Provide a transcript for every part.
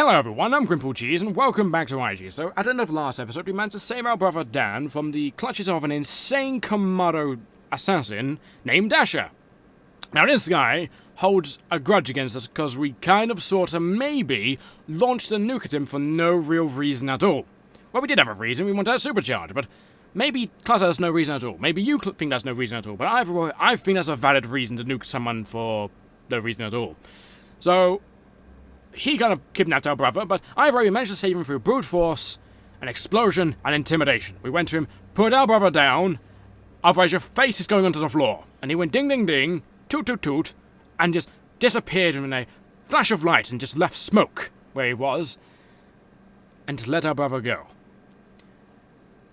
Hello everyone, I'm GrimpaulCheese and welcome back to IG. So, at the end of last episode, we managed to save our brother Dan from the clutches of an insane Komato assassin named Asha. Now this guy holds a grudge against us because we kind of sorta maybe launched a nuke at him for no real reason at all. Well, we did have a reason, we wanted a supercharge, but maybe Class has no reason at all. Maybe you think that's no reason at all, but I think that's a valid reason to nuke someone for no reason at all. So, he kind of kidnapped our brother, but we managed to save him through brute force, an explosion, and intimidation. We went to him, put our brother down, otherwise your face is going onto the floor. And he went ding ding ding, toot toot toot, and just disappeared in a flash of light and just left smoke where he was, and just let our brother go.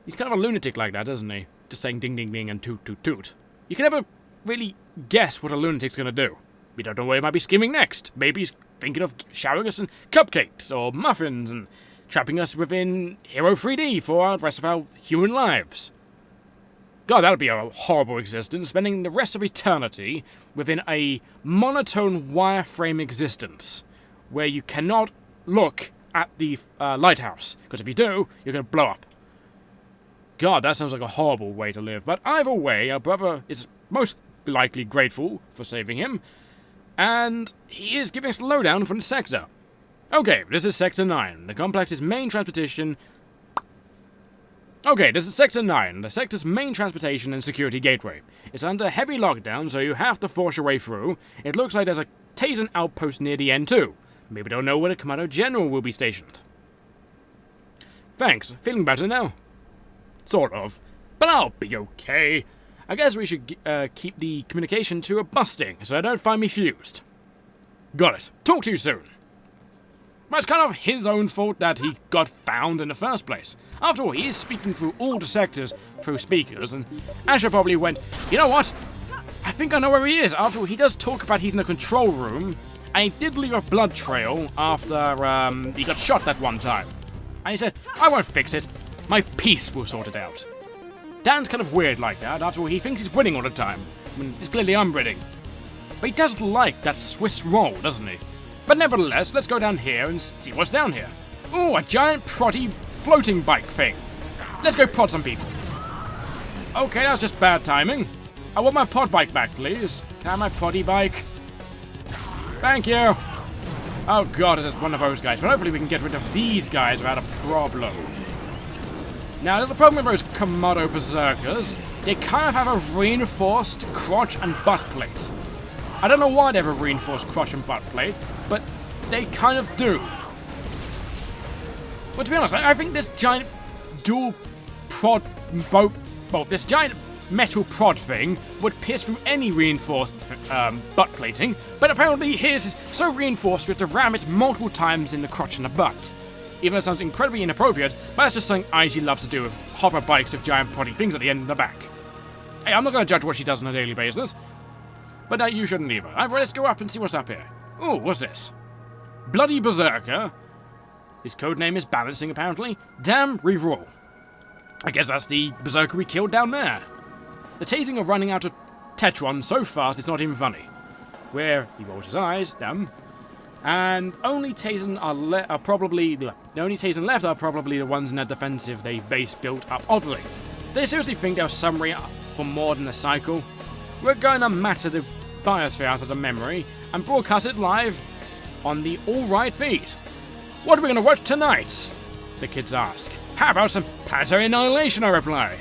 He's kind of a lunatic like that, isn't he? Just saying ding ding ding and toot toot toot. You can never really guess what a lunatic's gonna do. We don't know where he might be scheming next. Maybe he's thinking of showering us in cupcakes or muffins and trapping us within Hero 3D for the rest of our human lives. God, that would be a horrible existence, spending the rest of eternity within a monotone wireframe existence, where you cannot look at the lighthouse, because if you do, you're going to blow up. God, that sounds like a horrible way to live, but either way, our brother is most likely grateful for saving him, and he is giving us a lowdown from the sector. Okay, this is Sector 9. The complex's main transportation... Okay, this is Sector 9, the sector's main transportation and security gateway. It's under heavy lockdown, so you have to force your way through. It looks like there's a Tasen outpost near the end too. Maybe don't know where the Komato General will be stationed. Thanks, feeling better now? Sort of, but I'll be okay. I guess we should keep the communication to a busting, so I don't find me fused. Got it. Talk to you soon. But it's kind of his own fault that he got found in the first place. After all, he is speaking through all the sectors through speakers, and Asha probably went, you know what? I think I know where he is. After all, he does talk about he's in the control room, and he did leave a blood trail after he got shot that one time. And he said, I won't fix it. My peace will sort it out. Dan's kind of weird like that. After all, he thinks he's winning all the time. I mean, it's clearly I'm winning. But he does like that Swiss roll, doesn't he? But nevertheless, let's go down here and see what's down here. Ooh, a giant proddy floating bike thing. Let's go prod some people. Okay, that's just bad timing. I want my pod bike back, please. Can I have my proddy bike? Thank you. Oh god, it's one of those guys. But hopefully we can get rid of these guys without a problem. Now, the problem with those Komato Berserkers, they kind of have a reinforced crotch and butt plate. I don't know why they have a reinforced crotch and butt plate, but they kind of do. But to be honest, I think this giant dual prod boat, well, this giant metal prod thing would pierce through any reinforced butt plating, but apparently his is so reinforced we have to ram it multiple times in the crotch and the butt. Even though it sounds incredibly inappropriate, but that's just something IG loves to do with hover bikes with giant proddy things at the end and the back. Hey, I'm not going to judge what she does on a daily basis, but you shouldn't either. Let's go up and see what's up here. Ooh, what's this? Bloody Berserker. His codename is Balancing, apparently. Damn, reroll. I guess that's the Berserker we killed down there. The tasing of running out of Tetron so fast it's not even funny. Where he rolls his eyes, damn. And only Tasen are probably the only Tasen left are probably the ones in their defensive they've base built up oddly. They seriously think they're summary for more than a cycle. We're going to matter the biosphere out of the memory and broadcast it live on the Alright feed. What are we going to watch tonight? The kids ask. How about some Planetary Annihilation, I reply.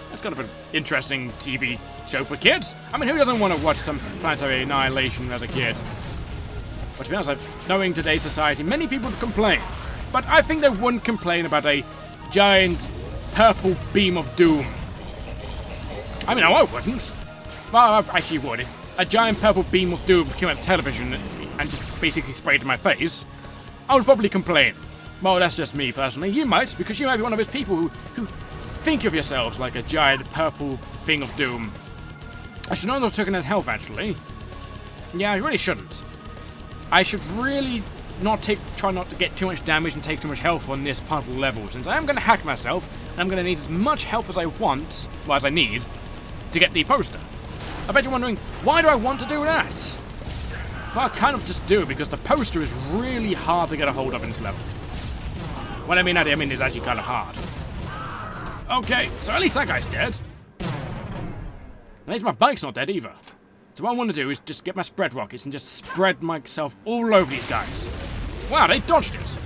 That's kind of an interesting TV show for kids. I mean, who doesn't want to watch some Planetary Annihilation as a kid? But to be honest, knowing today's society, many people would complain. But I think they wouldn't complain about a giant purple beam of doom. I mean, I wouldn't. Well, I actually would. If a giant purple beam of doom came on television and just basically sprayed in my face, I would probably complain. Well, that's just me personally. You might, because you might be one of those people who think of yourselves like a giant purple thing of doom. I should not have taken that health, actually. Yeah, I really shouldn't. I should really try not to get too much damage and take too much health on this puddle level, since I am going to hack myself, and I'm going to need as much health as I want, well, as I need, to get the poster. I bet you're wondering, why do I want to do that? Well, I kind of just do, because the poster is really hard to get a hold of in this level. What I mean it's actually kind of hard. Okay, so at least that guy's dead. At least my bike's not dead either. So what I want to do is just get my spread rockets and just spread myself all over these guys. Wow, they dodged it.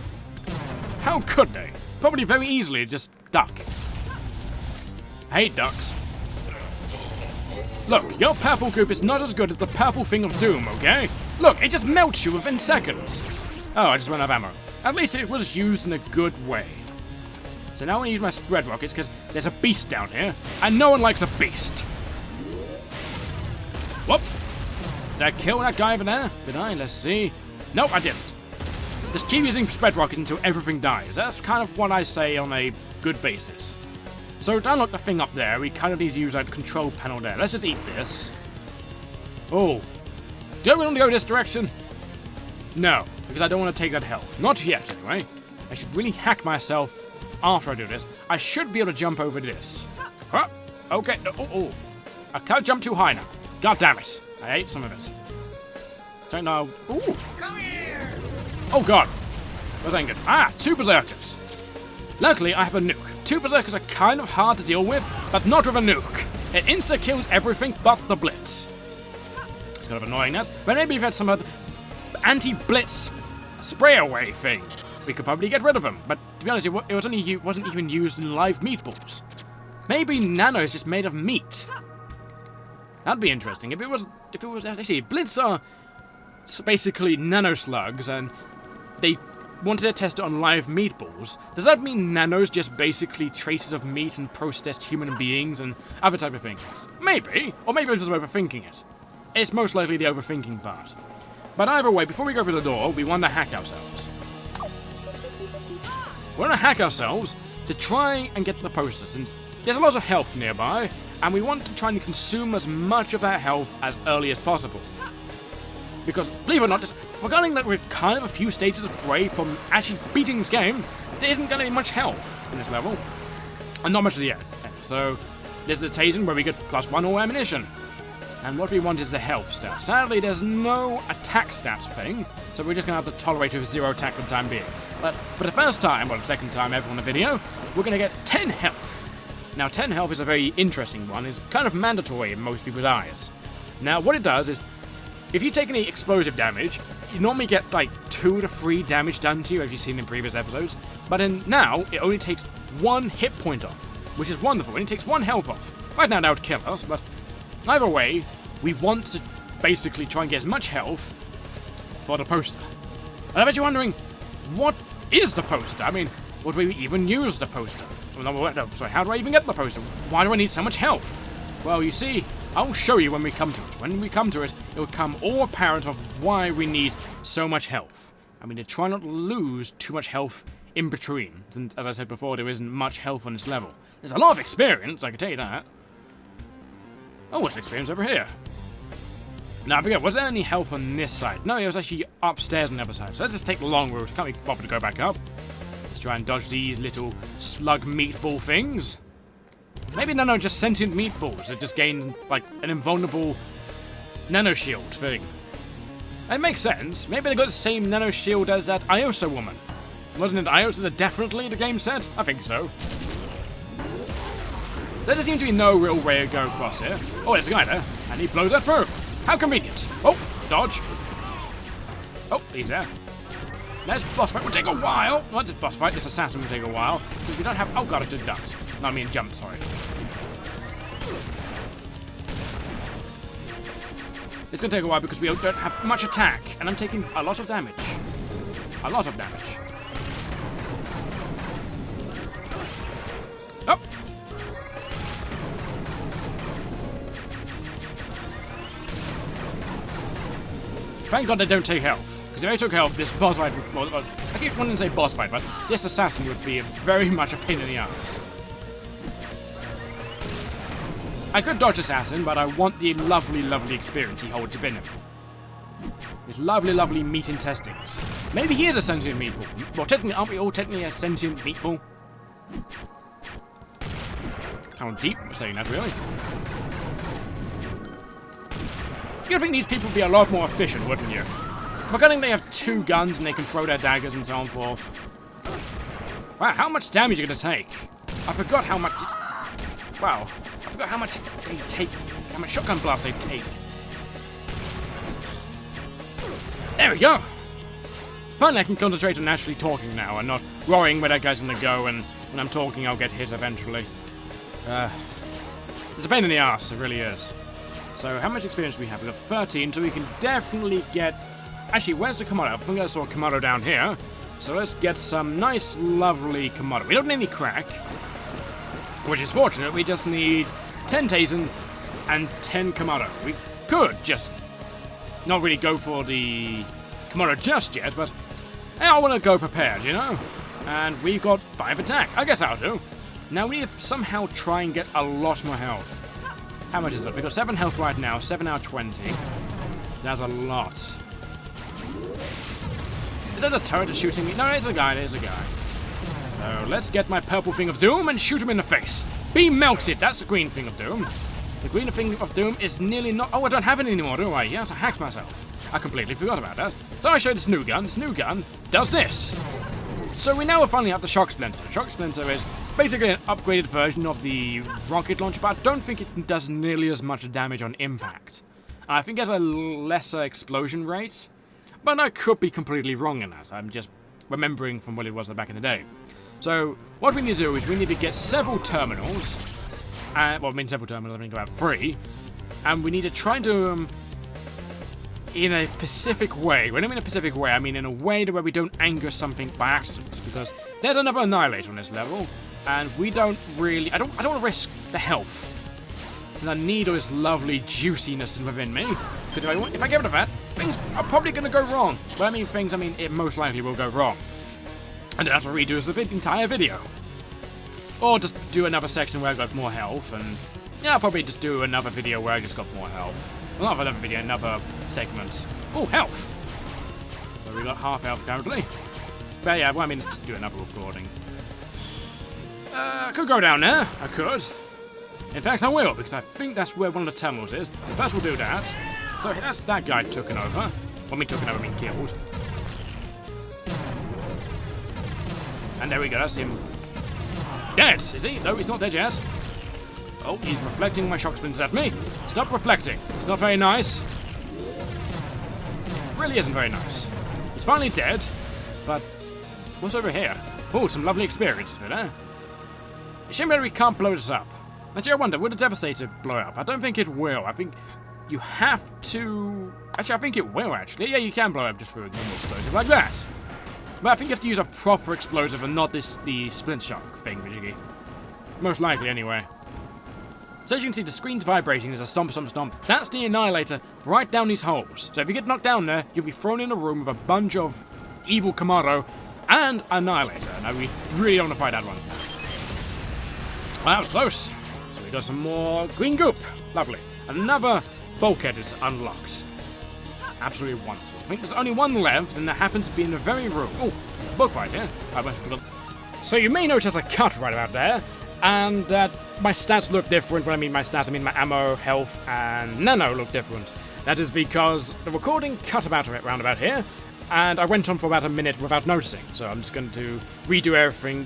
How could they? Probably very easily just duck. I hate ducks. Look, your purple goop is not as good as the purple thing of doom, okay? Look, it just melts you within seconds. Oh, I just ran out of ammo. At least it was used in a good way. So now I use my spread rockets because there's a beast down here, and no one likes a beast. Whoop! Did I kill that guy over there? Did I? Let's see. Nope, I didn't. Just keep using spread rockets until everything dies. That's kind of what I say on a good basis. So to unlock the thing up there, we kind of need to use that control panel there. Let's just eat this. Oh. Do I want to go this direction? No, because I don't want to take that health. Not yet, anyway. I should really hack myself after I do this. I should be able to jump over this. Huh? Okay. Oh. I can't jump too high now. God damn it. I ate some of it. Don't know. Ooh. Come here. Oh, God. That ain't good. Ah, 2 berserkers. Luckily, I have a nuke. 2 berserkers are kind of hard to deal with, but not with a nuke. It insta-kills everything but the blitz. It's kind of annoying that. But maybe if we had some other anti-blitz spray-away thing, we could probably get rid of them. But to be honest, it wasn't even used in live meatballs. Maybe Nano is just made of meat. That'd be interesting. If it was actually, blitz are basically nano slugs, and they wanted to test it on live meatballs. Does that mean Nano's just basically traces of meat and processed human beings and other type of things? Maybe. Or maybe I'm just overthinking it. It's most likely the overthinking part. But either way, before we go through the door, we want to hack ourselves. We want to hack ourselves to try and get the poster, since there's a lot of health nearby, and we want to try and consume as much of that health as early as possible. Because, believe it or not, just regarding that we're kind of a few stages away from actually beating this game, there isn't going to be much health in this level. And not much of the end. So, there's the Tasen where we get +1 all ammunition. And what we want is the health stat. Sadly, there's no attack stats thing, so we're just going to have to tolerate it with 0 attack for the time being. But for the first time, well, the second time ever on the video, we're going to get 10 health. Now, 10 health is a very interesting one. It's kind of mandatory in most people's eyes. Now, what it does is, if you take any explosive damage, you normally get like 2 to 3 damage done to you, as you've seen in previous episodes. But now, it only takes 1 hit point off, which is wonderful. It only takes 1 health off. Right now, that would kill us, but either way, we want to basically try and get as much health for the poster. And I bet you're wondering, what is the poster? I mean, would we even use the poster? No, sorry, how do I even get the poster? Why do I need so much health? Well, you see, I'll show you when we come to it. When we come to it, it will become all apparent of why we need so much health. I mean, to try not to lose too much health in between. Since, as I said before, there isn't much health on this level. There's a lot of experience, I can tell you that. Oh, what's experience over here? Now, I forget, was there any health on this side? No, it was actually upstairs on the other side. So let's just take the long route. Can't be bothered to go back up. Let's try and dodge these little slug meatball things. Maybe no, just sentient meatballs that just gain, like, an invulnerable nano shield thing. It makes sense. Maybe they got the same nano shield as that Iosa woman. Wasn't it Iosa that definitely the game said? I think so. There doesn't seem to be no real way to go across here. Oh, there's a guy there, and he blows that through. How convenient. Oh, dodge. Oh, he's there. This boss fight will take a while. Not this boss fight, this assassin will take a while. Since we don't have... Oh god, I just ducked. No, I mean jumped, sorry. It's going to take a while because we don't have much attack. And I'm taking a lot of damage. A lot of damage. Oh! Thank god they don't take health. Because if they took health, this boss fight... Well, I keep wanting to say boss fight, but this assassin would be very much a pain in the ass. I could dodge assassin, but I want the lovely, lovely experience he holds within him. His lovely, lovely meat intestines. Maybe he is a sentient meatball. Well, technically, aren't we all technically a sentient meatball? How deep we're saying that, really. You'd think these people would be a lot more efficient, wouldn't you? Forgetting they have 2 guns and they can throw their daggers and so on forth. Wow, how much damage are you going to take? I forgot how much it's... Wow, I forgot how much they take, how much shotgun blasts they take. There we go! Finally, I can concentrate on actually talking now and not worrying where that guy's going to go, and when I'm talking I'll get hit eventually. It's a pain in the ass, it really is. So, how much experience do we have? We have 13, so we can definitely get... Actually, where's the Komato? I think I saw a Komato down here. So let's get some nice, lovely Komato. We don't need any crack, which is fortunate. We just need 10 Tasen and 10 Komato. We could just not really go for the Komato just yet, but I want to go prepared, you know? And we've got 5 attack. I guess I'll do. Now we need to somehow try and get a lot more health. How much is it? We've got 7 health right now, 7 out of 20. That's a lot. Is that a turret that's shooting me? No, it's a guy, there's a guy. So let's get my purple thing of doom and shoot him in the face. Be melted! That's the green thing of doom. The green thing of doom is nearly not... Oh, I don't have it anymore, do I? Yes, I hacked myself. I completely forgot about that. So I showed this new gun. This new gun does this. So we now finally have the Shock Splinter. The Shock Splinter is basically an upgraded version of the rocket launcher, but I don't think it does nearly as much damage on impact. I think it has a lesser explosion rate, but I could be completely wrong in that. I'm just remembering from what it was back in the day. So what we need to do is we need to get several terminals. Well, I mean several terminals, I think about 3. And we need to try and do them in a specific way. When I mean a specific way, I mean in a way where we don't anger something by accident. Because there's another Annihilator on this level, and we don't really... I don't want to risk the health. Since I need all this lovely juiciness within me. Because if I give it a that, things are probably going to go wrong. But I mean it most likely will go wrong. And then have to redo the entire video. Or just do another section where I got more health, and... Yeah, I'll probably just do another video where I just got more health. Well, not another video, another segment. Oh, health! So we got half health currently. But yeah, well, I mean, let's just do another recording. I could go down there. I could. In fact, I will, because I think that's where one of the terminals is. So first we'll do that. So that's that guy taken over. Well, I mean taken over, I mean killed. And there we go, that's him. Dead, is he? No, he's not dead yet. Oh, he's reflecting my shock splinters at me. Stop reflecting. It's not very nice. It really isn't very nice. He's finally dead, but what's over here? Oh, some lovely experience for there. It's a shame that we can't blow this up. Actually, I wonder, would a Devastator blow up? I don't think it will. I think you have to... Actually, I think it will, actually. Yeah, you can blow up just through a normal explosive like that. But I think you have to use a proper explosive and not the splint shock thing, Vijiggy. Most likely, anyway. So as you can see, the screen's vibrating. There's a stomp, stomp, stomp. That's the Annihilator right down these holes. So if you get knocked down there, you'll be thrown in a room with a bunch of evil Komato and Annihilator. Now, we really don't want to fight that one. Well, that was close. So we got some more green goop. Lovely. Another bulkhead is unlocked. Absolutely wonderful. I think there's only one left, and that happens to be in the very room. Oh, a book right here. So you may notice a cut right about there, and that my stats look different. When I mean my stats, I mean my ammo, health, and nano look different. That is because the recording cut round about here, and I went on for about a minute without noticing. So I'm just going to redo everything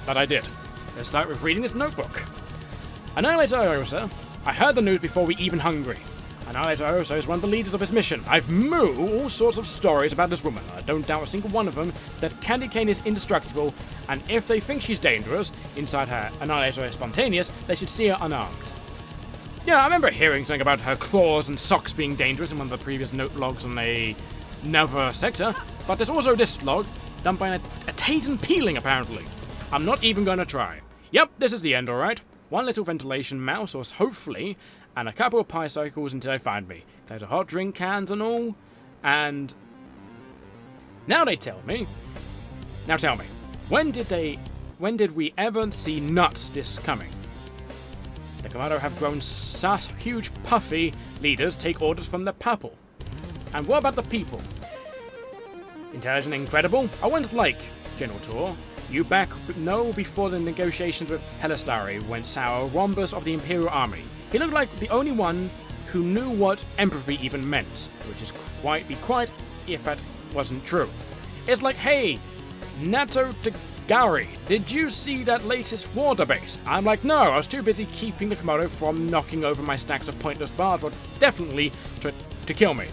that I did. Let's start with reading this notebook. Annihilator Osa. I heard the news before we even hungry. Annihilator Osa is one of the leaders of his mission. I've moo all sorts of stories about this woman. I don't doubt a single one of them that Candy Cane is indestructible, and if they think she's dangerous, inside her Annihilator is spontaneous, they should see her unarmed. Yeah, I remember hearing something about her claws and socks being dangerous in one of the previous note logs on another sector, but there's also this log, done by a Tasen peeling, apparently. I'm not even going to try. Yep, this is the end, alright. One little ventilation mouse, or hopefully, and a couple of pie cycles until they find me. There's a hot drink cans and all, and now tell me, when did we ever see nuts this coming? The Komato have grown such huge puffy leaders take orders from the purple. And what about the people? Intelligent and incredible? I once like General Tor. You before the negotiations with Helistari went sour, Rhombus of the Imperial Army. He looked like the only one who knew what empathy even meant, which is quite if that wasn't true. It's like, hey, Nato Tagari, did you see that latest water base? I'm like, no, I was too busy keeping the Komodo from knocking over my stacks of pointless bars, but definitely to kill me.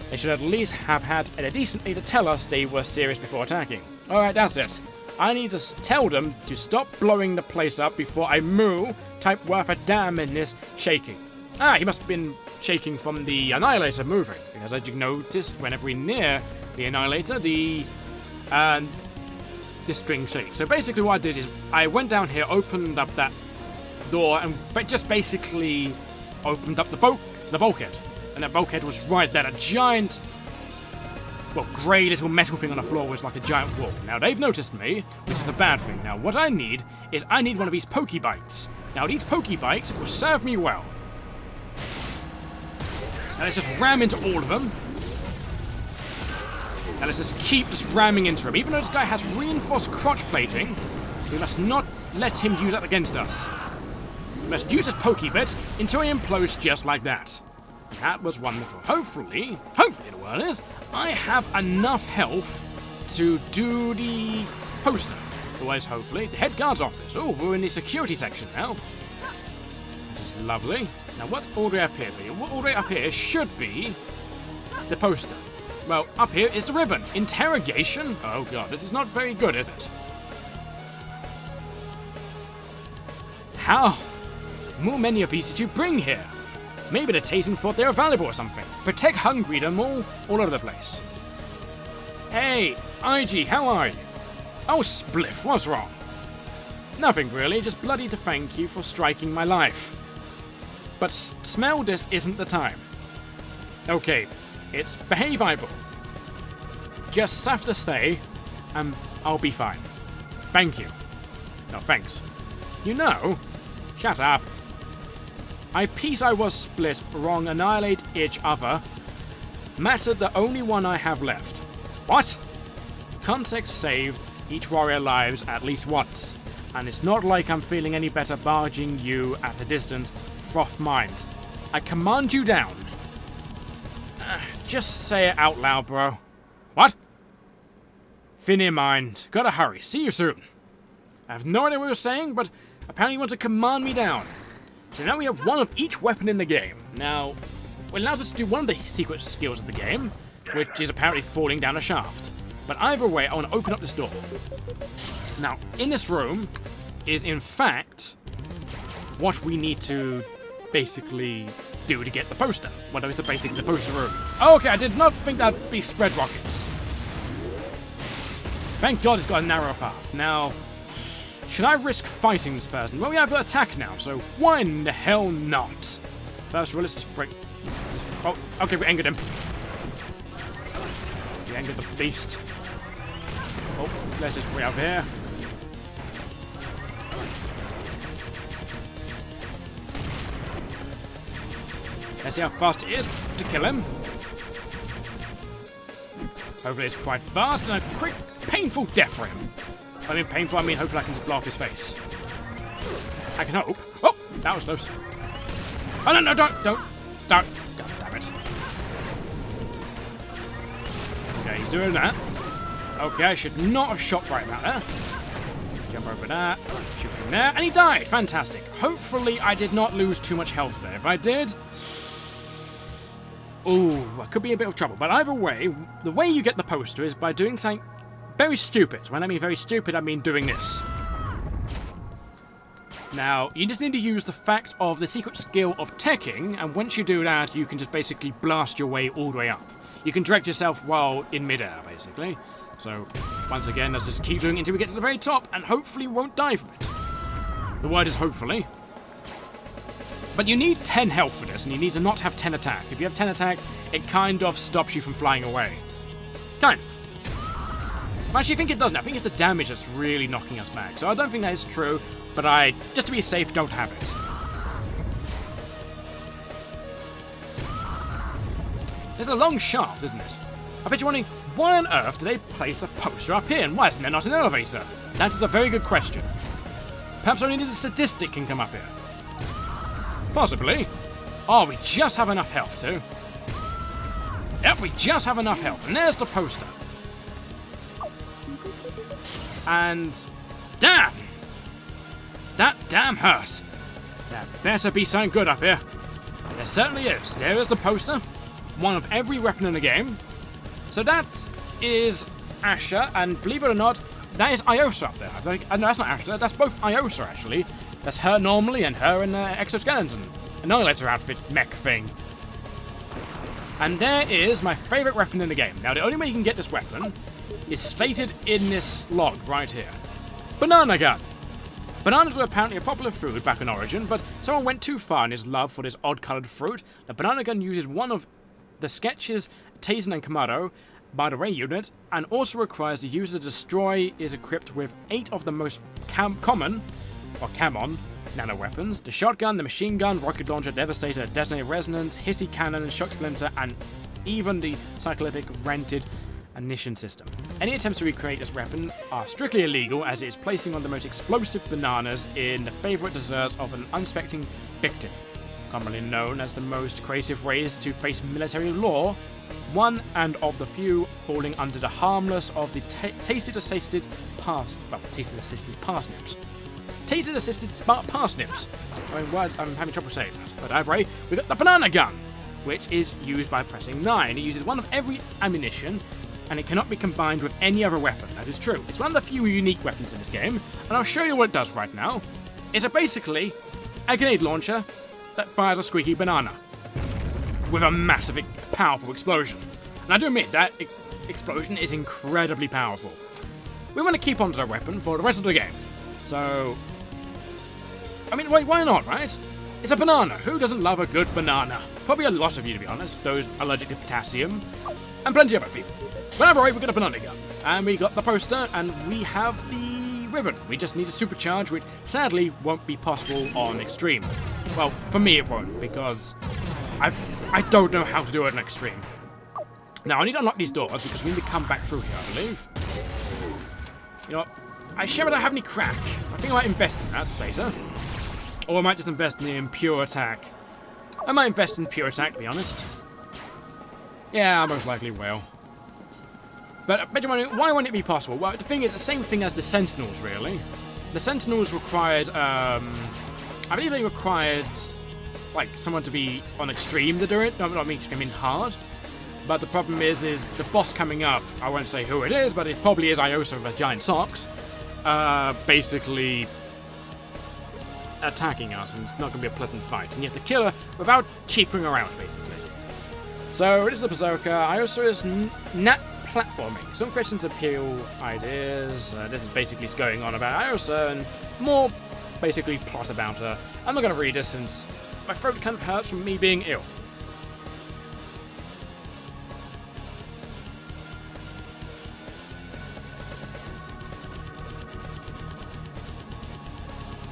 They should at least have had a decency to tell us they were serious before attacking. Alright, that's it. I need to tell them to stop blowing the place up before I moo, type worth a damn in this shaking. Ah, he must have been shaking from the Annihilator moving, because as you noticed, whenever we near the Annihilator, the string shakes. So basically what I did is, I went down here, opened up that door, and just basically opened up the bulkhead. And that bulkhead was right there, a giant, well, grey little metal thing on the floor was like a giant wall. Now, they've noticed me, which is a bad thing. Now, what I need is I need one of these Pokebites. Now, these Pokebites will serve me well. Now, let's just ram into all of them. Now, let's just keep ramming into him. Even though this guy has reinforced crotch plating, we must not let him use that against us. We must use his Pokebit until he implodes just like that. That was wonderful. Hopefully the word is, I have enough health to do the poster. Otherwise, hopefully, the head guard's office. Oh, we're in the security section now. Which is lovely. Now, what's all the way up here? What all the way up here should be the poster. Well, up here is the ribbon. Interrogation? Oh god, this is not very good, is it? How many of these did you bring here? Maybe the Tasen thought they were valuable or something. Protect hungry them all over the place. Hey, IG, how are you? Oh, spliff, what's wrong? Nothing really, just bloody to thank you for striking my life. But smell this isn't the time. Okay, it's behaviable. Just have to stay, and I'll be fine. Thank you. No, thanks. You know, shut up. I piece I was split, wrong, annihilate each other. Matter the only one I have left. What? Context saved each warrior lives at least once. And it's not like I'm feeling any better barging you at a distance, froth mind. I command you down. Just say it out loud, bro. What? Thin in mind. Gotta hurry. See you soon. I have no idea what you're saying, but apparently you want to command me down. So now we have one of each weapon in the game. Now, it allows us to do one of the secret skills of the game, which is apparently falling down a shaft. But either way, I want to open up this door. Now, in this room is, in fact, what we need to basically do to get the poster. Well, that is basically the poster room. Okay, I did not think that'd be spread rockets. Thank God it's got a narrow path. Now, should I risk fighting this person? Well, we have an attack now, so why in the hell not? First of all, let's just break... Oh, okay, we angered him. We angered the beast. Oh, let's just way up here. Let's see how fast it is to kill him. Hopefully it's quite fast and a quick, painful death for him. I mean painful, I mean hopefully I can just blow off his face. I can hope. Oh, that was close. Oh, no, don't. God damn it. Okay, he's doing that. Okay, I should not have shot right about there. Jump over that, shoot him there, and he died. Fantastic. Hopefully I did not lose too much health there. If I did... ooh, I could be in a bit of trouble. But either way, the way you get the poster is by doing something very stupid. When I mean very stupid, I mean doing this. Now, you just need to use the fact of the secret skill of teching, and once you do that, you can just basically blast your way all the way up. You can direct yourself while in midair, basically. So, once again, let's just keep doing it until we get to the very top, and hopefully we won't die from it. The word is hopefully. But you need 10 health for this, and you need to not have 10 attack. If you have 10 attack, it kind of stops you from flying away. Kind of. I actually think it doesn't. I think it's the damage that's really knocking us back. So I don't think that is true, but I, just to be safe, don't have it. There's a long shaft, isn't it? I bet you're wondering, why on earth do they place a poster up here, and why isn't there not an elevator? That is a very good question. Perhaps only a sadistic can come up here. Possibly. Oh, we just have enough health, too. Yep, we just have enough health. And there's the poster. And... damn! That damn hurt. There better be something good up here. There certainly is. There is the poster. One of every weapon in the game. So that is Asha, and believe it or not, that is Iosa up there. No, that's not Asha. That's both Iosa, actually. That's her normally and her in exoskeleton. Annihilator outfit mech thing. And there is my favourite weapon in the game. Now, the only way you can get this weapon is stated in this log right here. Banana gun. Bananas were apparently a popular food back in Origin, but someone went too far in his love for this odd-coloured fruit. The banana gun uses one of the sketches Tasen and Komato by the Ray unit, and also requires the user to destroy is equipped with 8 of the most common, or Camon, nano weapons: the shotgun, the machine gun, rocket launcher, devastator, detonator resonance, hissy cannon, shock splinter, and even the cyclic rented ignition system. Any attempts to recreate this weapon are strictly illegal, as it is placing on the most explosive bananas in the favourite dessert of an unsuspecting victim. Commonly known as the most creative ways to face military law, one and of the few falling under the harmless of the tasted-assisted parsnips. Taser-assisted parsnips. I mean, I'm having trouble saying that. But either way, we've got the banana gun, which is used by pressing 9. It uses one of every ammunition, and it cannot be combined with any other weapon. That is true. It's one of the few unique weapons in this game, and I'll show you what it does right now. It's basically a grenade launcher that fires a squeaky banana with a massive, powerful explosion. And I do admit, that explosion is incredibly powerful. We want to keep onto that weapon for the rest of the game. So, I mean, why not, right? It's a banana. Who doesn't love a good banana? Probably a lot of you, to be honest. Those allergic to potassium, and plenty of other people. But anyway, we've got a banana gun, and we got the poster, and we have the ribbon. We just need to supercharge, which sadly won't be possible on Extreme. Well, for me it won't, because I don't know how to do it on Extreme. Now, I need to unlock these doors, because we need to come back through here, I believe. You know what? I sure don't have any crack. I think I might invest in that later. Or I might just invest in pure attack. I might invest in pure attack, to be honest. Yeah, I most likely will. But why wouldn't it be possible? Well, the thing is, the same thing as the Sentinels, really. The Sentinels required, I believe they required, like, someone to be on Extreme to do it. No, not me, I mean hard. But the problem is the boss coming up, I won't say who it is, but it probably is Iosa with giant socks, basically attacking us, and it's not going to be a pleasant fight. And you have to kill her without cheaping around, basically. So, this is a Berserker. Iosa is not platforming. Some questions appeal ideas. This is basically going on about Iosa, and more basically plot about her. I'm not going to read this since my throat kind of hurts from me being ill.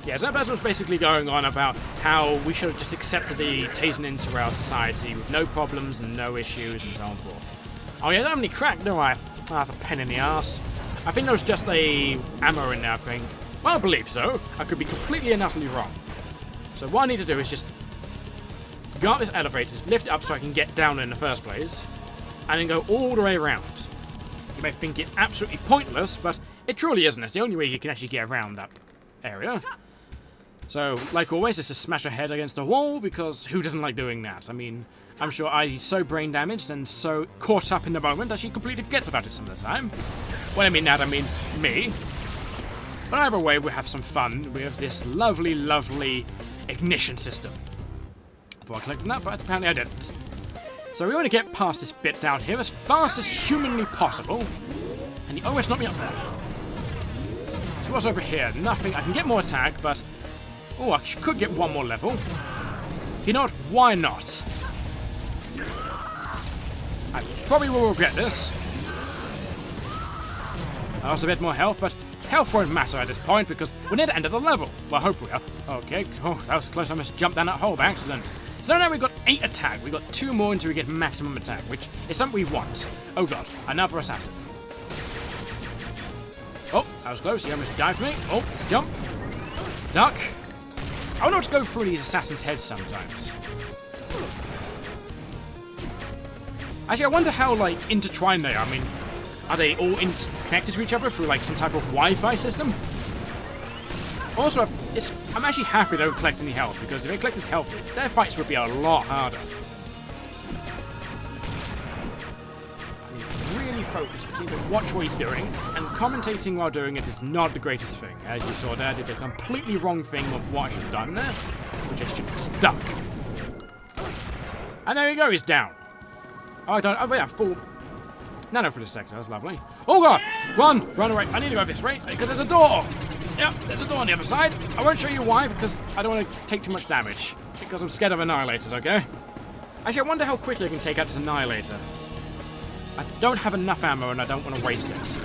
Yeah, so that was basically going on about how we should have just accepted the Tasen into our society with no problems and no issues and so on forth. Oh yeah, I don't have any crack, do I? Oh, that's a pain in the ass. I think there was just a ammo in there, I think. Well, I believe so. I could be completely and utterly wrong. So what I need to do is just go up this elevator, lift it up so I can get down in the first place, and then go all the way around. You may think it absolutely pointless, but it truly isn't. It's the only way you can actually get around that area. So, like always, it's just smash her head against the wall, because who doesn't like doing that? I mean, I'm sure I's so brain damaged and so caught up in the moment that she completely forgets about it some of the time. When I mean that, I mean me. But either way, we'll have some fun with this lovely, lovely ignition system. I thought I collected that, but apparently I didn't. So we want to get past this bit down here as fast as humanly possible. And oh, it's not me up there. So what's over here? Nothing. I can get more attack, but... oh, I could get one more level. You know what? Why not? I probably will regret this. I lost a bit more health, but health won't matter at this point because we're near the end of the level. Well, I hope we are. Okay, oh, that was close. I almost jumped down that hole by accident. So now we've got 8 attack. We've got 2 more until we get maximum attack, which is something we want. Oh god, another assassin. Oh, that was close. He almost died for me. Oh, let's jump. Duck. I want to go through these assassins' heads sometimes. Actually, I wonder how, like, intertwined they are. I mean, are they all connected to each other through, like, some type of Wi-Fi system? Also, I'm actually happy they don't collect any health, because if they collected health, their fights would be a lot harder. I need to really focus, but to watch what he's doing, and commentating while doing it is not the greatest thing. As you saw there, I did the completely wrong thing of what I should have done there, which I should have just duck. And there you go, he's down. Oh, yeah, full nano for the sector, that's lovely. Oh god! Run away, I need to go this way, because there's a door! Yep, there's a door on the other side. I won't show you why, because I don't want to take too much damage. Because I'm scared of annihilators, okay? Actually, I wonder how quickly I can take out this annihilator. I don't have enough ammo, and I don't want to waste it.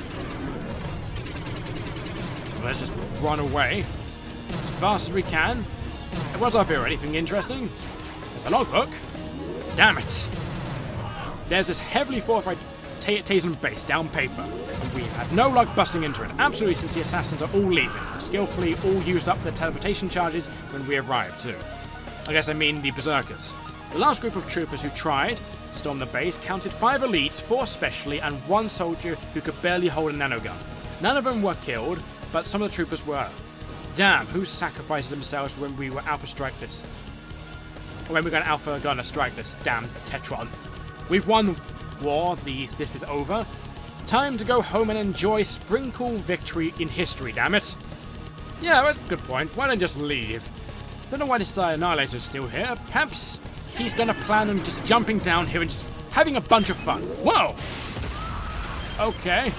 Let's just run away as fast as we can. What's up here? Anything interesting? There's a logbook. Damn it! There's this heavily fortified Tasen base down paper, and we had no luck busting into it. Absolutely, since the assassins are all leaving. Skillfully all used up their teleportation charges when we arrived too. I guess I mean the berserkers. The last group of troopers who tried to storm the base counted 5 elites, 4 specially, and 1 soldier who could barely hold a nanogun. None of them were killed, but some of the troopers were. Damn, who sacrificed themselves when we were Alpha Strike this? When we got Alpha gonna strike this damn Tetron. We've won war, this is over. Time to go home and enjoy sprinkle victory in history, damn it. Yeah, that's a good point. Why don't just leave? Don't know why this annihilator's still here. Perhaps he's gonna plan on just jumping down here and just having a bunch of fun. Whoa! Okay.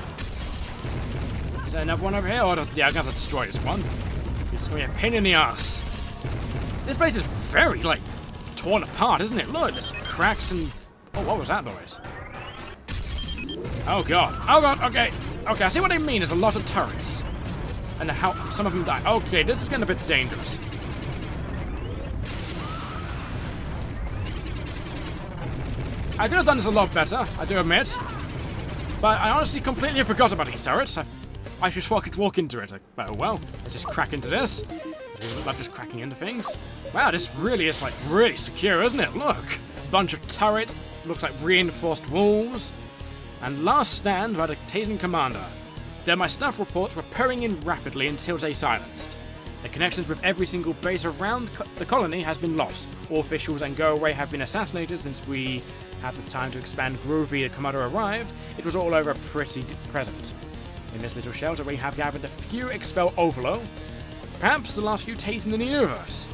Is there another one over here? Oh, yeah, I'm gonna have to destroy this one. It's gonna be a pain in the ass. This place is very, like, torn apart, isn't it? Look, there's cracks and... Oh, what was that noise? Oh god. Oh god, okay. Okay, I see what I mean. There's a lot of turrets. And how some of them die. Okay, this is getting a bit dangerous. I could have done this a lot better, I do admit. But I honestly completely forgot about these turrets. I just could walk into it. But oh well, let's just crack into this. I love just cracking into things. Wow, this really is like really secure, isn't it? Look. Bunch of turrets. Looks like reinforced walls. And last stand by the Tasen commander. Then my staff reports were pouring in rapidly until they silenced. The connections with every single base around the colony has been lost. All officials and go-away have been assassinated since we had the time to expand Groovy. The commander arrived. It was all over pretty present. In this little shelter we have gathered a few expel Overload. Perhaps the last few Tasen in the universe.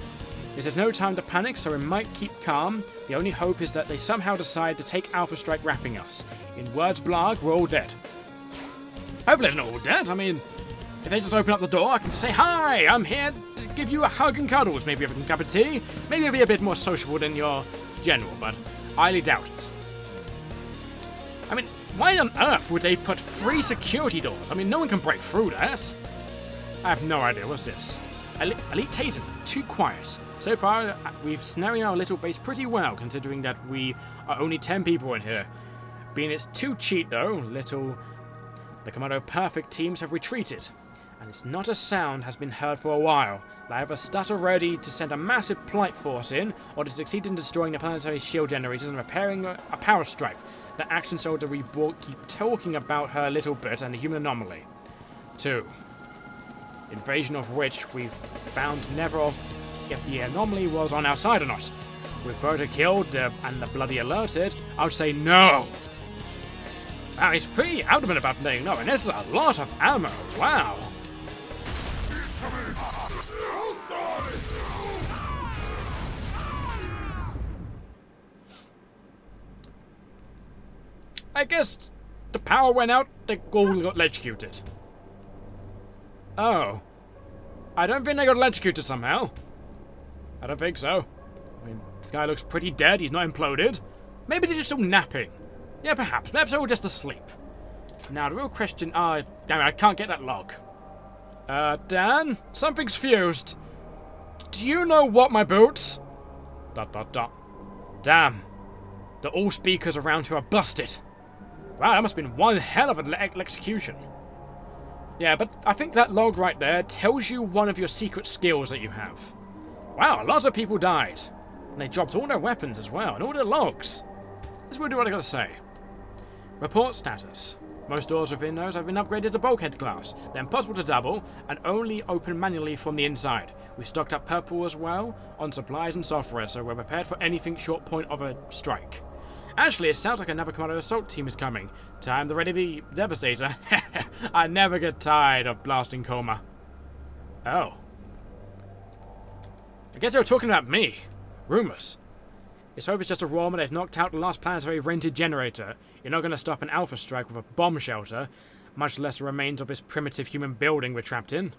This is no time to panic, so we might keep calm. The only hope is that they somehow decide to take Alpha Strike wrapping us. In words blag, we're all dead. Hopefully they're not all dead. I mean, if they just open up the door, I can just say, hi, I'm here to give you a hug and cuddles. Maybe have a cup of tea. Maybe I'll be a bit more sociable than your general, but I highly doubt it. I mean, why on earth would they put 3 security doors? I mean, no one can break through that. I have no idea. What's this? Elite Tasen. Too quiet. So far, we've snaring our little base pretty well, considering that we are only 10 people in here. Being it's too cheap, though, the Komato Perfect teams have retreated, and it's not a sound has been heard for a while. They have a stutter ready to send a massive Plight Force in, or to succeed in destroying the planetary shield generators and repairing a power strike. The action soldier we bought keep talking about her a little bit, and the human anomaly. 2. Invasion of which we've found never of if the anomaly was on our side or not. With Berta killed and the bloody alerted, I would say no. Wow, he's pretty adamant about saying no, and this is a lot of ammo. Wow. I guess the power went out, they all got electrocuted. Oh. I don't think they got electrocuted somehow. I don't think so. I mean, this guy looks pretty dead. He's not imploded. Maybe they're just all napping. Yeah, perhaps. Perhaps they're all just asleep. Now, the real question... damn it, I can't get that log. Dan? Something's fused. Do you know what, my boots? ... Damn. The all speakers around here are busted. Wow, that must have been one hell of an execution. Yeah, but I think that log right there tells you one of your secret skills that you have. Wow, lots of people died. And they dropped all their weapons as well, and all their logs. Let's do what I gotta say. Report status. Most doors within those have been upgraded to bulkhead class. They're impossible to double, and only open manually from the inside. We stocked up purple as well, on supplies and software, so we're prepared for anything short point of a strike. Actually, it sounds like another Komato assault team is coming. Time to ready the Devastator. I never get tired of blasting Koma. Oh. I guess they were talking about me. Rumors. Let's hope it's just a rumor they've knocked out the last planetary rented generator. You're not going to stop an Alpha strike with a bomb shelter, much less the remains of this primitive human building we're trapped in.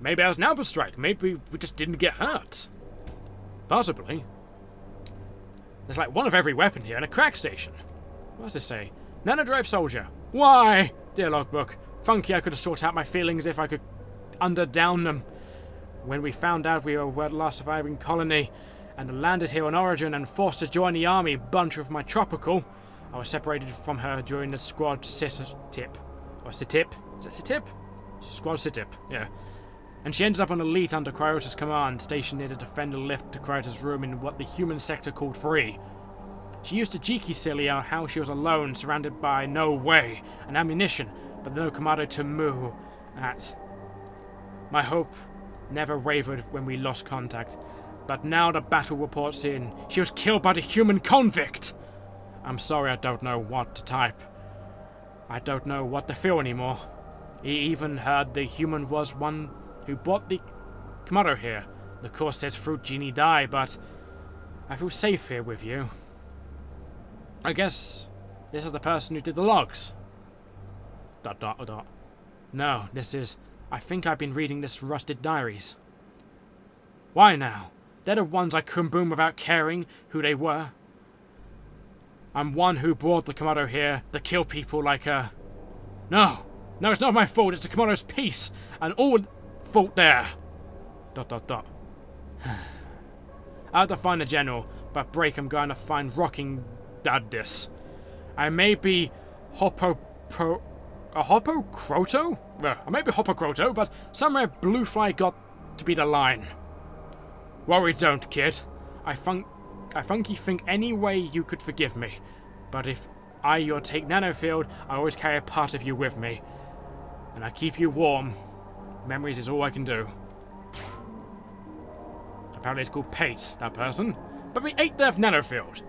Maybe that was an Alpha strike. Maybe we just didn't get hurt. Possibly. There's like one of every weapon here and a crack station. What does this say? Nanodrive soldier. Why? Dear logbook. Funky I could have sorted out my feelings if I could underdown them. When we found out we were the last surviving colony, and landed here on Origin and forced to join the army bunch of my tropical, I was separated from her during the squad sit-tip. Or sit-tip? Is it sit-tip? Squad sit-tip, yeah. And she ended up on elite under Cryota's command, stationed near to defend the lift to Cryota's room in what the human sector called Free. She used to cheeky silly out how she was alone, surrounded by no way and ammunition, but no Komato to moo at. My hope never wavered when we lost contact. But now the battle reports in. She was killed by the human convict! I'm sorry I don't know what to type. I don't know what to feel anymore. He even heard the human was one who brought the Komato here. The course says Fruit Genie die, but I feel safe here with you. I guess this is the person who did the logs. ... No, this is... I think I've been reading this rusted diaries. Why now? They're the ones I couldn't boom without caring who they were. I'm one who brought the Komato here to kill people like her. No, it's not my fault, it's the Komato's peace, and all fault there. ... I have to find the general, but break I'm going to find rocking this. I may be Hopocroto? Well, I may be Hopocroto, but somewhere Blue Fly got to be the line. Worry don't, kid. I funky think any way you could forgive me. But if your take nanofield, I always carry a part of you with me. And I keep you warm. Memories is all I can do. Apparently it's called Pate, that person. But we ate their nanofield.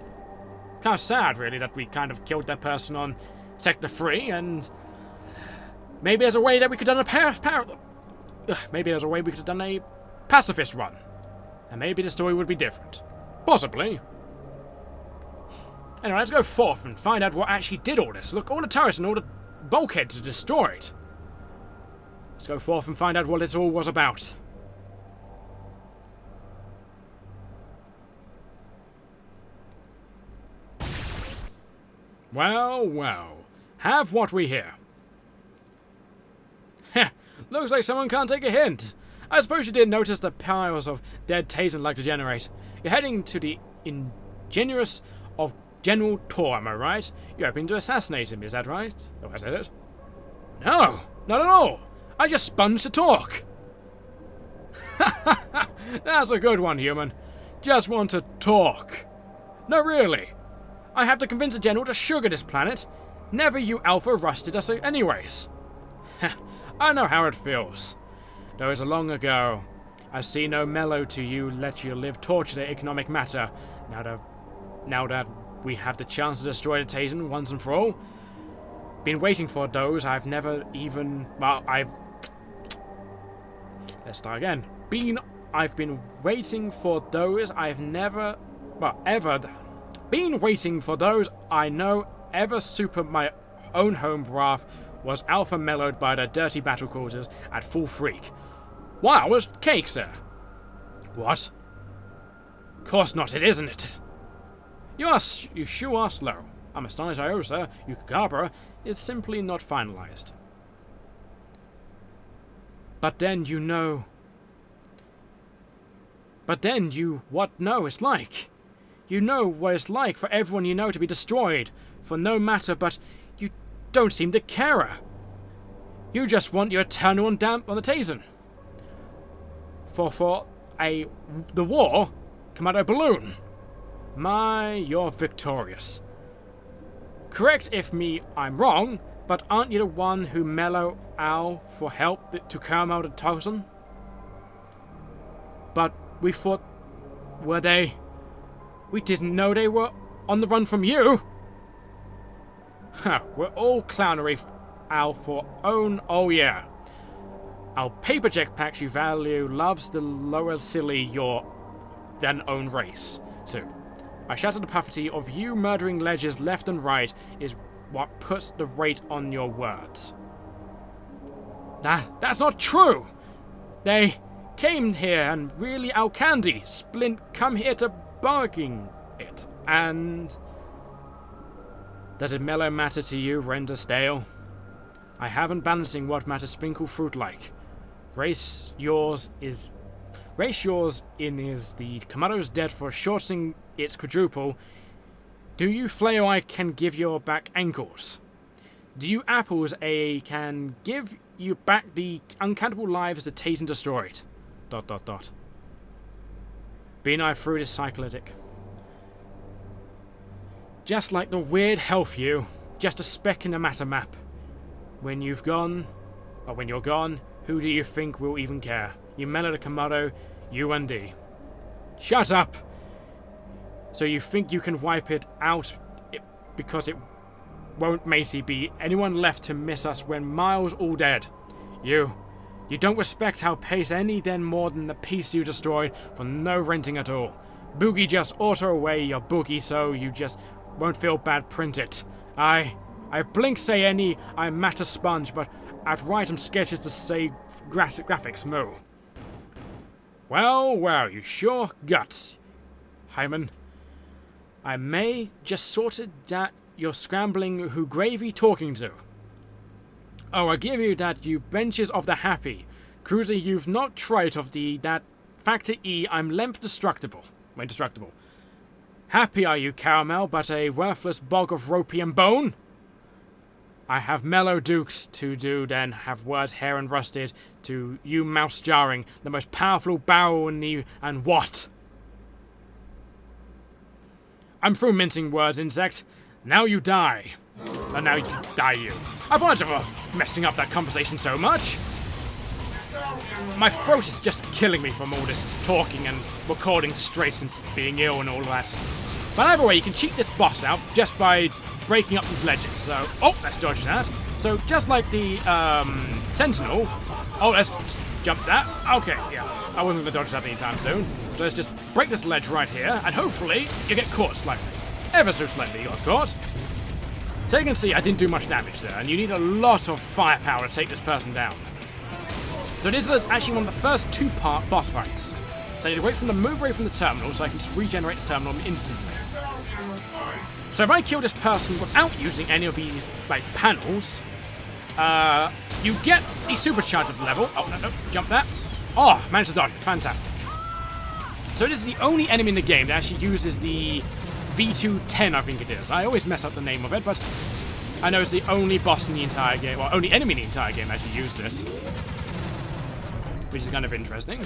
Kind of sad, really, that we kind of killed that person on Sector 3, and... Maybe there's a way that we could have done maybe there's a way we could have done a pacifist run. And maybe the story would be different. Possibly. Anyway, let's go forth and find out what actually did all this. Look, all the turrets and all the bulkheads are destroyed. Let's go forth and find out what this all was about. Well, well. Have what we hear. Heh, looks like someone can't take a hint. I suppose you did notice the piles of dead Tasen like to generate. You're heading to the ingenuous of General Tor, am I right? You're hoping to assassinate him, is that right? Oh, I said it? No, not at all. I just sponged to talk. That's a good one, human. Just want to talk. No, really. I have to convince the General to sugar this planet. Never you Alpha rusted us anyways. I know how it feels. Though it's long ago. I see no mellow to you let you live tortured economic matter. Now that we have the chance to destroy the Tasen once and for all. Been waiting for those I've never even... Well, Let's start again. I've been waiting for those I've never... Well, ever... Been waiting for those I know ever super my own home wrath was alpha mellowed by the dirty battle cruisers at full freak. Wow, was cake, sir. What? Course not, it isn't it? You sure are slow. I'm astonished I owe, sir. Yukagabara is simply not finalized. But then you know... But then you what know it's like. You know what it's like for everyone you know to be destroyed, for no matter, but you don't seem to care. You just want your eternal and damp on the Tasen. For the war, Komato balloon. My, you're victorious. Correct if I'm wrong, but aren't you the one who mellowed Al for help to calm out the Tasen? But we thought, were they? We didn't know they were on the run from you. We're all clownery, Al, for own. Oh yeah. Our paper jetpacks you value loves the lower silly your then own race too. I shatter the puffity of you murdering ledgers left and right is what puts the weight on your words. That's not true! They came here and really our candy. Splint come here to bargain it. And does it mellow matter to you, render stale? I haven't balancing what matters sprinkle fruit like. Race yours in is the Komato's dead for shortening its quadruple. Do you flail I can give your back ankles? Do you apples can give you back the uncountable lives the Tasen destroyed? ... Been I through this cyclitic. Just like the weird health you, just a speck in the matter map. When you're gone, who do you think will even care? You mellow the Komato, UND. Shut up! So you think you can wipe it out because it won't, matey, be anyone left to miss us when Miles all dead. You don't respect our pace any then more than the piece you destroyed for no renting at all. Boogie just auto away your boogie so you just won't feel bad print it. I blink say any I'm matter sponge, but I'd write some sketches to say graphics moo. Well, you sure guts, Hyman. I may just sorted that you're scrambling who gravy talking to. Oh, I give you that you benches of the happy. Cruiser you've not tried of that factor E I'm length destructible. Indestructible. Happy are you, caramel, but a worthless bog of ropey and bone? I have mellow dukes to do, then have words hair and rusted to you mouse jarring, the most powerful barrel in the and what? I'm through mincing words, insect. Now you die. And now you die you. I apologize for messing up that conversation so much. My throat is just killing me from all this talking and recording straight since being ill and all that. But either way, you can cheat this boss out just by breaking up these ledges. So, let's dodge that. So, just like the Sentinel. Let's jump that. Okay, yeah. I wasn't going to dodge that anytime soon. So let's just break this ledge right here, and hopefully you get caught slightly. Ever so slightly you got caught. So you can see I didn't do much damage there, and you need a lot of firepower to take this person down. So this is actually one of the first two-part boss fights. So I need to move away from the terminal so I can just regenerate the terminal instantly. So if I kill this person without using any of these, panels, you get the supercharged level. No, jump that. Managed to dodge it. Fantastic. So this is the only enemy in the game that actually uses the V210, I think it is. I always mess up the name of it, but I know it's the only boss in the entire game, or only enemy in the entire game that actually used it. Which is kind of interesting.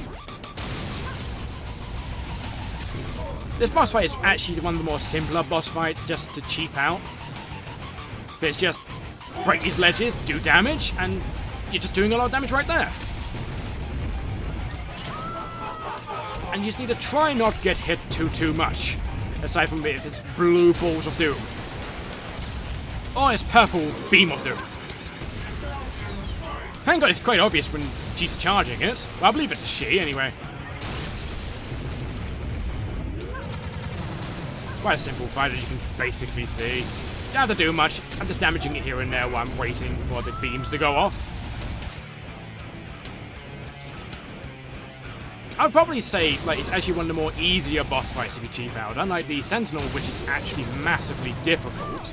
This boss fight is actually one of the more simpler boss fights, just to cheap out. But it's just break these ledges, do damage, and you're just doing a lot of damage right there. And you just need to try not get hit too much. Aside from if it's blue balls of doom. Or it's purple beam of doom. Thank God it's quite obvious when she's charging it. Well, I believe it's a she, anyway. Quite a simple fight, as you can basically see. Don't have to do much. I'm just damaging it here and there while I'm waiting for the beams to go off. I'd probably say it's actually one of the more easier boss fights if you cheap out, unlike the Sentinel, which is actually massively difficult.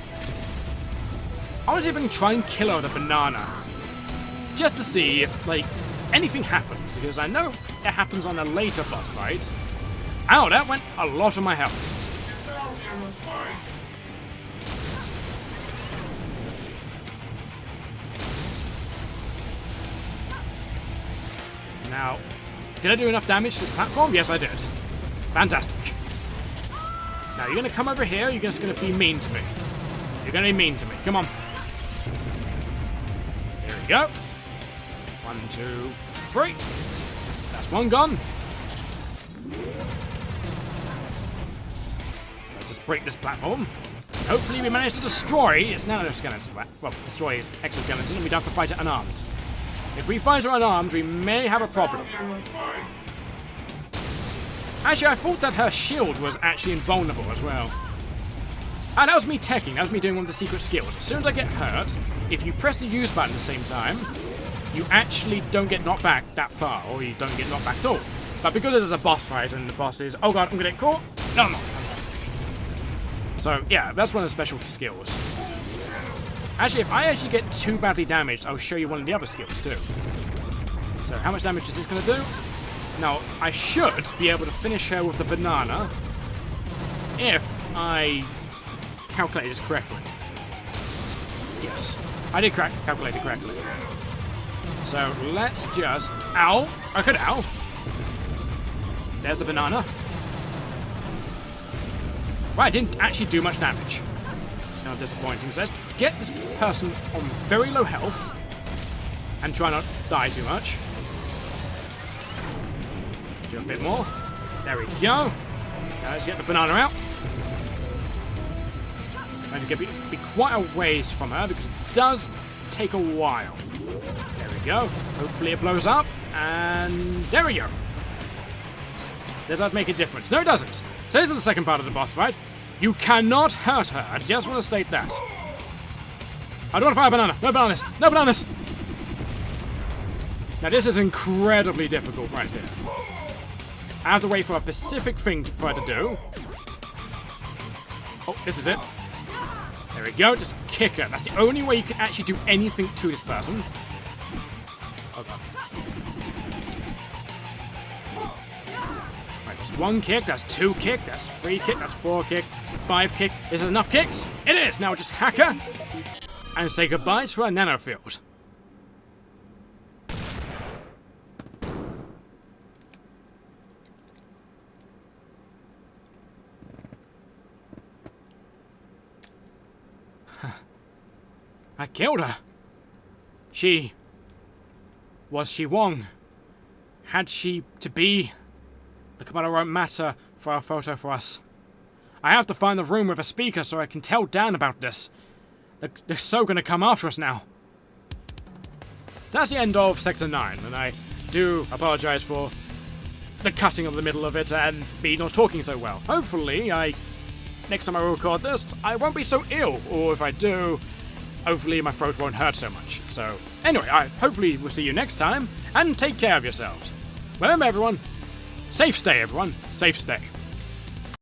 I was even trying to kill her with a banana, just to see if anything happens, because I know it happens on a later boss fight. Ow, that went a lot of my health. Now, did I do enough damage to this platform? Yes, I did. Fantastic. Now you're gonna come over here, you're just gonna be mean to me. You're gonna be mean to me. Come on. Here we go. 1, 2, 3. That's one gone. Let's just break this platform. Hopefully we manage to destroy its nanoskeleton. Well, destroy its exoskeleton and we don't have to fight it unarmed. If we fight it unarmed, we may have a problem. Actually, I thought that her shield was actually invulnerable as well. Ah, that was me teching. That was me doing one of the secret skills. As soon as I get hurt, if you press the use button at the same time, you actually don't get knocked back that far, or you don't get knocked back at all. But because this is a boss fight and the boss is, oh god, I'm gonna get caught. No, I'm not. So, yeah, that's one of the special skills. Actually, if I actually get too badly damaged, I'll show you one of the other skills too. So, how much damage is this going to do? Now, I should be able to finish her with the banana if I calculate this correctly. Yes, I did calculate it correctly. So, let's just... Ow! I could ow! There's the banana. Well, I didn't actually do much damage. It's kind of disappointing. So let's get this person on very low health and try not to die too much. Do a bit more. There we go. Now let's get the banana out. I'm going to be quite a ways from her because it does take a while. There we go. Hopefully it blows up. And there we go. Does that make a difference? No, it doesn't. So this is the second part of the boss fight. You cannot hurt her. I just want to state that. I don't want to fire a banana. No bananas. No bananas. Now this is incredibly difficult right here. I have to wait for a specific thing for her to do. Oh, this is it. There we go. Just kick her. That's the only way you can actually do anything to this person. Oh god. That's 1 kick, that's 2 kick, that's 3 kick, that's 4 kick, 5 kick. Is it enough kicks? It is! Now just hack her and say goodbye to our nanofield. I killed her. Was she Wong? Had she to be? The Komato won't matter for our photo for us. I have to find the room with a speaker so I can tell Dan about this. They're so gonna come after us now. So that's the end of Sector 9, and I do apologize for the cutting of the middle of it and me not talking so well. Hopefully, next time I record this, I won't be so ill, or if I do, hopefully my throat won't hurt so much. So, anyway, hopefully we'll see you next time, and take care of yourselves. Remember everyone, safe stay everyone, safe stay.